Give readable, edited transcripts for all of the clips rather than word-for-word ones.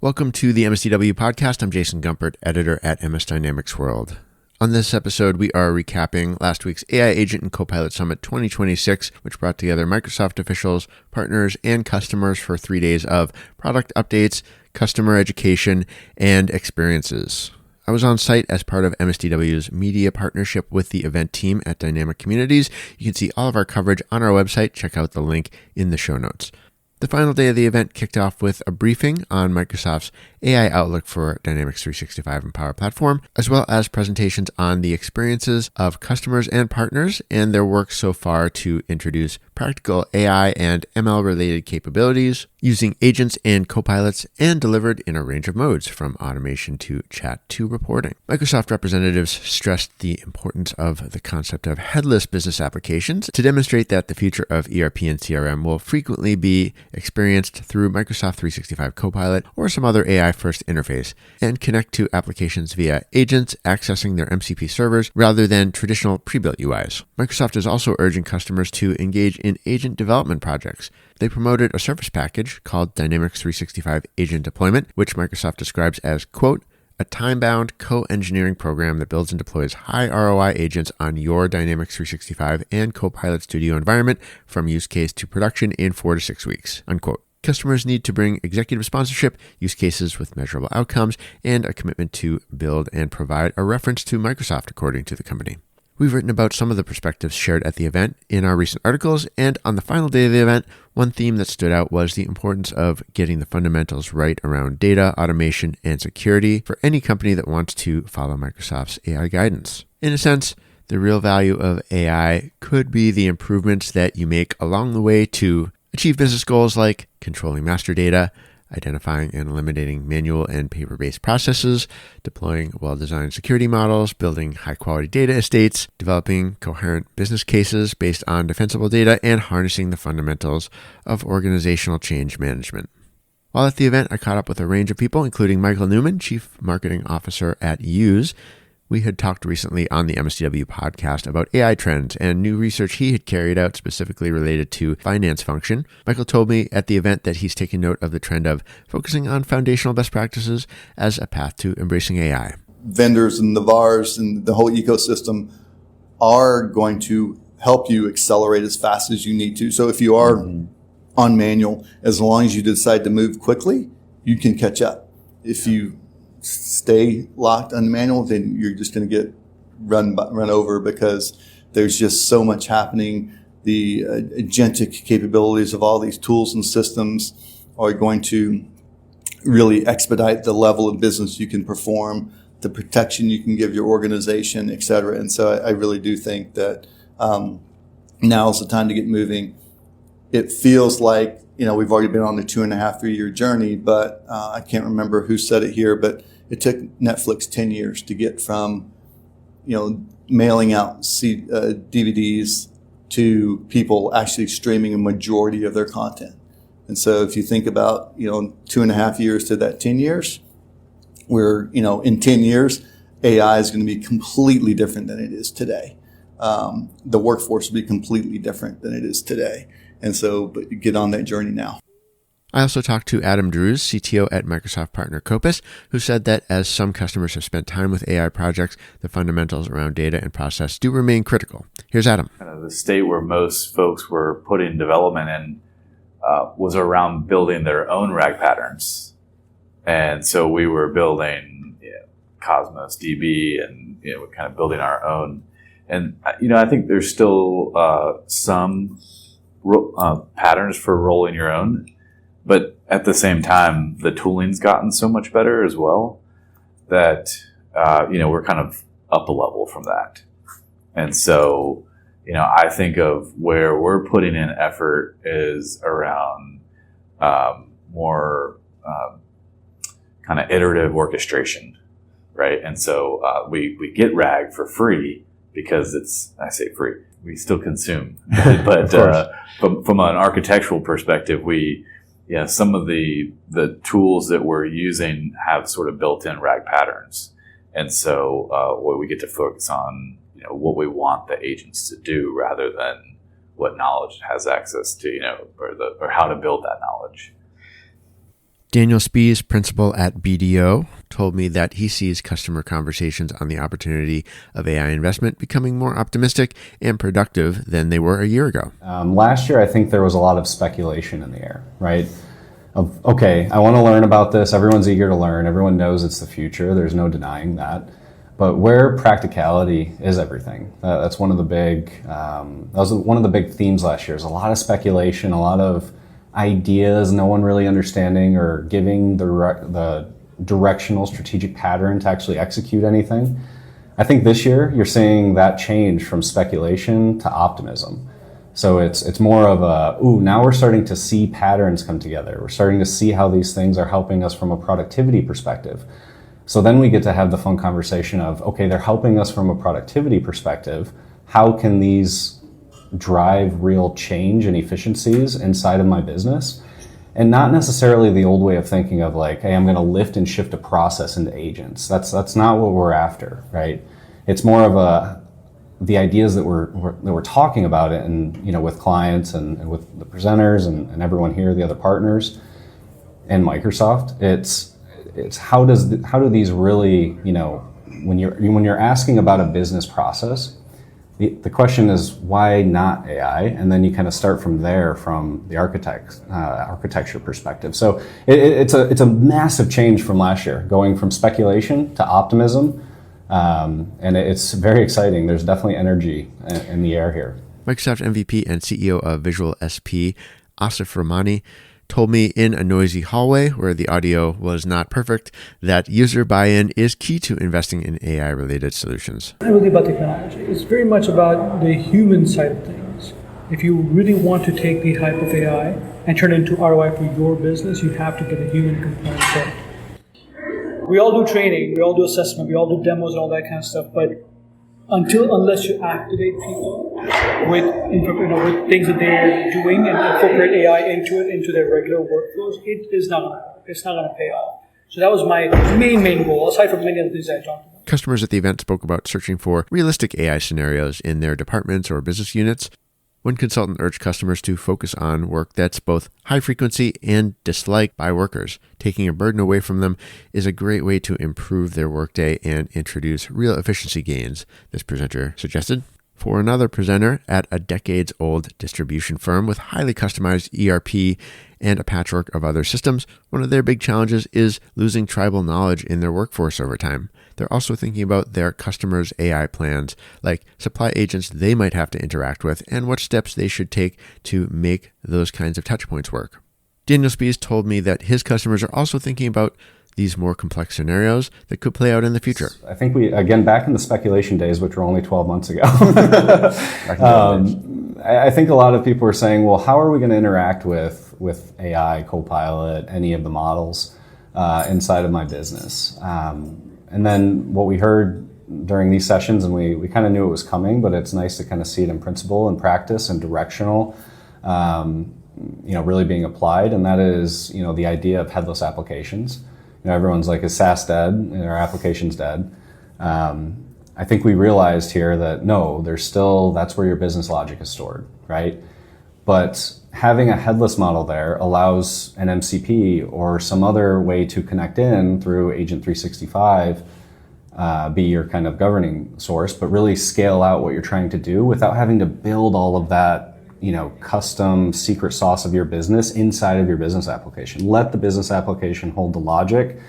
Welcome to the MSDW podcast. I'm Jason Gumpert, editor at MS Dynamics World. On this episode, we are recapping last week's AI Agent and Copilot Summit 2026, which brought together Microsoft officials, partners, and customers for 3 days of product updates, customer education, and experiences. I was on site as part of MSDW's media partnership with the event team at Dynamic Communities. You can see all of our coverage on our website. Check out the link in the show notes. The final day of the event kicked off with a briefing on Microsoft's AI outlook for Dynamics 365 and Power Platform, as well as presentations on the experiences of customers and partners and their work so far to introduce practical AI and ML-related capabilities using agents and copilots and delivered in a range of modes, from automation to chat to reporting. Microsoft representatives stressed the importance of the concept of headless business applications to demonstrate that the future of ERP and CRM will frequently be experienced through Microsoft 365 Copilot or some other AI-first interface, and connect to applications via agents accessing their MCP servers rather than traditional pre-built UIs. Microsoft is also urging customers to engage in agent development projects. They promoted a service package called Dynamics 365 Agent Deployment, which Microsoft describes as, quote, a time-bound co-engineering program that builds and deploys high ROI agents on your Dynamics 365 and Copilot Studio environment from use case to production in 4 to 6 weeks, unquote. Customers need to bring executive sponsorship, use cases with measurable outcomes, and a commitment to build and provide a reference to Microsoft, according to the company. We've written about some of the perspectives shared at the event in our recent articles, and on the final day of the event, one theme that stood out was the importance of getting the fundamentals right around data, automation, and security for any company that wants to follow Microsoft's AI guidance. In a sense, the real value of AI could be the improvements that you make along the way to achieve business goals like controlling master data, identifying and eliminating manual and paper-based processes, deploying well-designed security models, building high-quality data estates, developing coherent business cases based on defensible data, and harnessing the fundamentals of organizational change management. While at the event, I caught up with a range of people, including Michael Newman, Chief Marketing Officer at Yooz. We had talked recently on the MSDW podcast about AI trends and new research he had carried out specifically related to finance function. Michael told me at the event that he's taken note of the trend of focusing on foundational best practices as a path to embracing AI. Vendors and the VARs and the whole ecosystem are going to help you accelerate as fast as you need to. So if you are on manual, as long as you decide to move quickly, you can catch up. If you stay locked on manual, then you're just going to get run over because there's just so much happening. The agentic capabilities of all these tools and systems are going to really expedite the level of business you can perform, the protection you can give your organization, et cetera. And so I really do think that now is the time to get moving. It feels like, we've already been on a 2.5, 3 year journey, but I can't remember who said it here, but it took Netflix 10 years to get from, mailing out DVDs to people actually streaming a majority of their content. And so if you think about, 2.5 years to that 10 years, we're, in 10 years, AI is going to be completely different than it is today. The workforce will be completely different than it is today. And so, but get on that journey now. I also talked to Adam Drews, CTO at Microsoft partner Kopis, who said that as some customers have spent time with AI projects, the fundamentals around data and process do remain critical. Here's Adam. Kind of the state where most folks were putting development in was around building their own RAG patterns. And so we were building Cosmos DB and kind of building our own. And I think there's still some patterns for rolling your own. But at the same time, the tooling's gotten so much better as well that, we're kind of up a level from that. And so, I think of where we're putting in effort is around more kind of iterative orchestration, right? And so we get RAG for free because I say free, we still consume. But from an architectural perspective, some of the tools that we're using have sort of built-in RAG patterns. And so we get to focus on what we want the agents to do rather than what knowledge it has access to, or how to build that knowledge. Daniel Spees, principal at BDO, told me that he sees customer conversations on the opportunity of AI investment becoming more optimistic and productive than they were a year ago. Last year, I think there was a lot of speculation in the air, right? Of, okay, I want to learn about this. Everyone's eager to learn. Everyone knows it's the future. There's no denying that. But where practicality is everything. That's one of the big, that was one of the big themes last year. There's a lot of speculation, a lot of ideas, no one really understanding or giving the directional strategic pattern to actually execute anything. I think this year you're seeing that change from speculation to optimism. So it's more of now we're starting to see patterns come together. We're starting to see how these things are helping us from a productivity perspective. So then we get to have the fun conversation of, okay, they're helping us from a productivity perspective. How can these drive real change and efficiencies inside of my business? And not necessarily the old way of thinking of like, hey, I'm going to lift and shift a process into agents. That's not what we're after, right? It's more of the ideas that we're talking about it, and with clients and with the presenters and everyone here, the other partners, and Microsoft. It's how do these really, when you're asking about a business process, the question is why not AI, and then you kind of start from there from the architecture perspective. So it's a massive change from last year, going from speculation to optimism, and it's very exciting. There's definitely energy in the air here. Microsoft MVP and CEO of VisualSP, Asif Rehmani, told me in a noisy hallway where the audio was not perfect that user buy-in is key to investing in AI-related solutions. It's not really about technology. It's very much about the human side of things. If you really want to take the hype of AI and turn it into ROI for your business, you have to get a human component there. We all do training, we all do assessment, we all do demos and all that kind of stuff, but unless you activate people with things that they're doing and incorporate AI into their regular workflows, it's not going to pay off. So that was my main goal, aside from many other things I talked about. Customers at the event spoke about searching for realistic AI scenarios in their departments or business units. One consultant urged customers to focus on work that's both high frequency and disliked by workers. Taking a burden away from them is a great way to improve their workday and introduce real efficiency gains, this presenter suggested. For another presenter at a decades-old distribution firm with highly customized ERP and a patchwork of other systems, one of their big challenges is losing tribal knowledge in their workforce over time. They're also thinking about their customers' AI plans, like supply agents they might have to interact with and what steps they should take to make those kinds of touchpoints work. Daniel Spees told me that his customers are also thinking about these more complex scenarios that could play out in the future. I think back in the speculation days, which were only 12 months ago, I think a lot of people were saying, well, how are we going to interact with AI, Copilot, any of the models inside of my business? And then what we heard during these sessions, and we kind of knew it was coming, but it's nice to kind of see it in principle and practice and directional, really being applied. And that is, the idea of headless applications. Everyone's like, is SaaS dead? Are applications dead? I think we realized here that no, that's where your business logic is stored, right? But having a headless model there allows an MCP or some other way to connect in through Agent 365, be your kind of governing source, but really scale out what you're trying to do without having to build all of that, custom secret sauce of your business inside of your business application. Let the business application hold the logic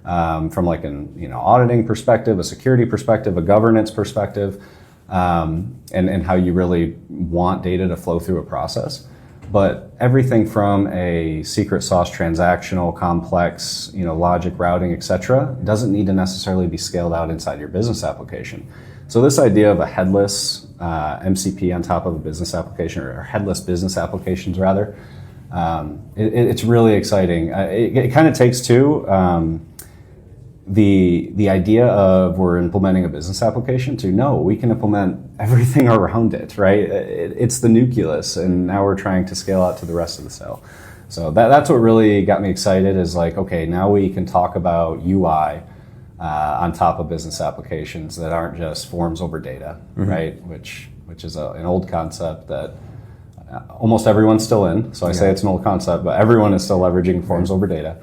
from like an auditing perspective, a security perspective, a governance perspective, and how you really want data to flow through a process. But everything from a secret sauce, transactional, complex, logic, routing, etc., doesn't need to necessarily be scaled out inside your business application. So this idea of a headless MCP on top of a business application, or headless business applications rather, it's really exciting. It kind of takes two. The idea of we're implementing a business application to no, we can implement everything around it, right? It's the nucleus, and now we're trying to scale out to the rest of the cell. So that's what really got me excited is like, okay, now we can talk about UI on top of business applications that aren't just forms over data, right? Which is an old concept that almost everyone's still in. So I say it's an old concept, but everyone is still leveraging forms over data.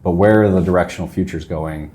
But where are the directional futures going?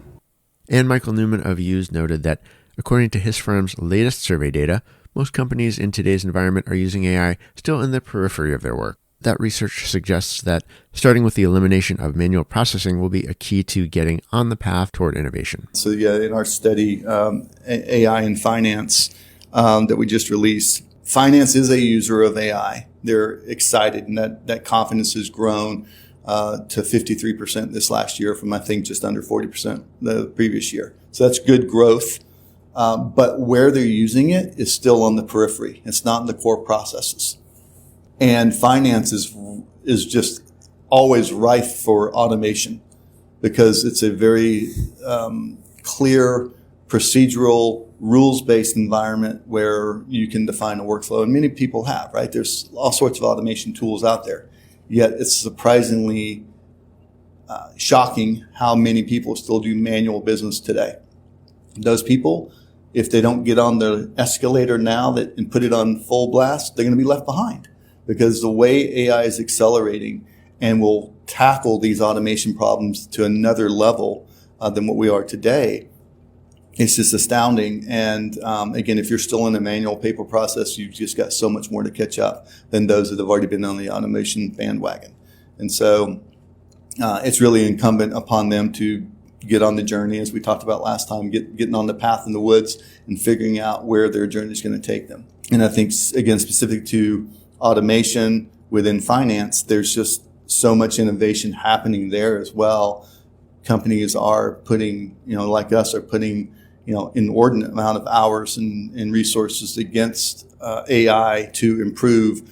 And Michael Newman of Yooz noted that according to his firm's latest survey data, most companies in today's environment are using AI still in the periphery of their work. That research suggests that starting with the elimination of manual processing will be a key to getting on the path toward innovation. So yeah, in our study, AI in finance that we just released, finance is a user of AI. They're excited, and that confidence has grown to 53% this last year from, I think, just under 40% the previous year. So that's good growth. But where they're using it is still on the periphery. It's not in the core processes. And finance is just always rife for automation because it's a very clear, procedural, rules-based environment where you can define a workflow. And many people have, right? There's all sorts of automation tools out there. Yet it's surprisingly shocking how many people still do manual business today. Those people, if they don't get on the escalator now and put it on full blast, they're going to be left behind. Because the way AI is accelerating and will tackle these automation problems to another level than what we are today, it's just astounding. And again, if you're still in a manual paper process, you've just got so much more to catch up than those that have already been on the automation bandwagon. And so it's really incumbent upon them to get on the journey, as we talked about last time, getting on the path in the woods and figuring out where their journey is going to take them. And I think, again, specific to automation within finance, there's just so much innovation happening there as well. Companies are putting, like us, are putting, inordinate amount of hours and resources against AI to improve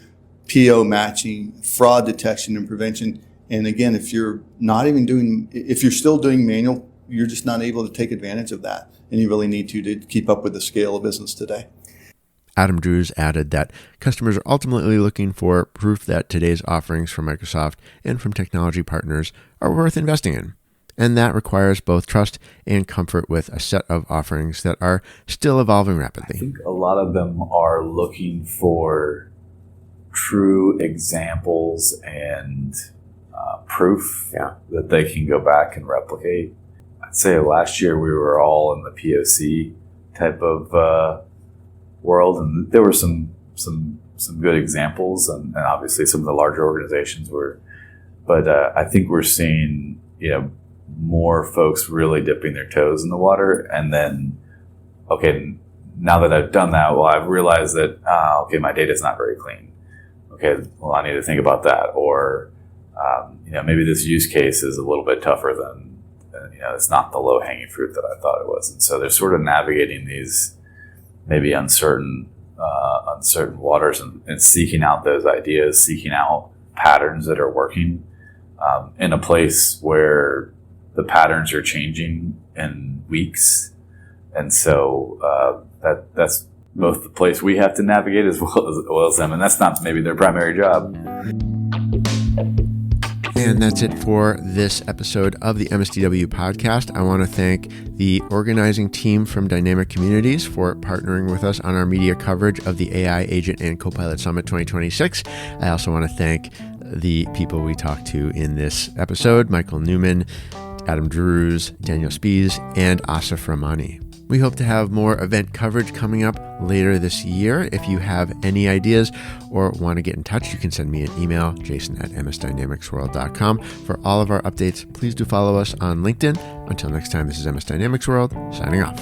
PO matching, fraud detection and prevention. And again, if you're still doing manual, you're just not able to take advantage of that. And you really need to keep up with the scale of business today. Adam Drews added that customers are ultimately looking for proof that today's offerings from Microsoft and from technology partners are worth investing in. And that requires both trust and comfort with a set of offerings that are still evolving rapidly. I think a lot of them are looking for true examples and proof that they can go back and replicate. I'd say last year we were all in the POC type of world, and there were some good examples, and obviously some of the larger organizations were. But I think we're seeing more folks really dipping their toes in the water, and then now that I've done that, well, I've realized that my data's not very clean. Okay, well, I need to think about that, or maybe this use case is a little bit tougher than it's not the low hanging fruit that I thought it was, and so they're sort of navigating these maybe uncertain waters and seeking out those ideas, seeking out patterns that are working in a place where the patterns are changing in weeks. And so that's both the place we have to navigate as well as them. And that's not maybe their primary job. And that's it for this episode of the MSDW podcast. I want to thank the organizing team from Dynamic Communities for partnering with us on our media coverage of the AI Agent and Copilot Summit 2026. I also want to thank the people we talked to in this episode, Michael Newman, Adam Drews, Daniel Spies, and Asif Rehmani. We hope to have more event coverage coming up later this year. If you have any ideas or want to get in touch, you can send me an email, jason@msdynamicsworld.com. For all of our updates, please do follow us on LinkedIn. Until next time, this is MS Dynamics World, signing off.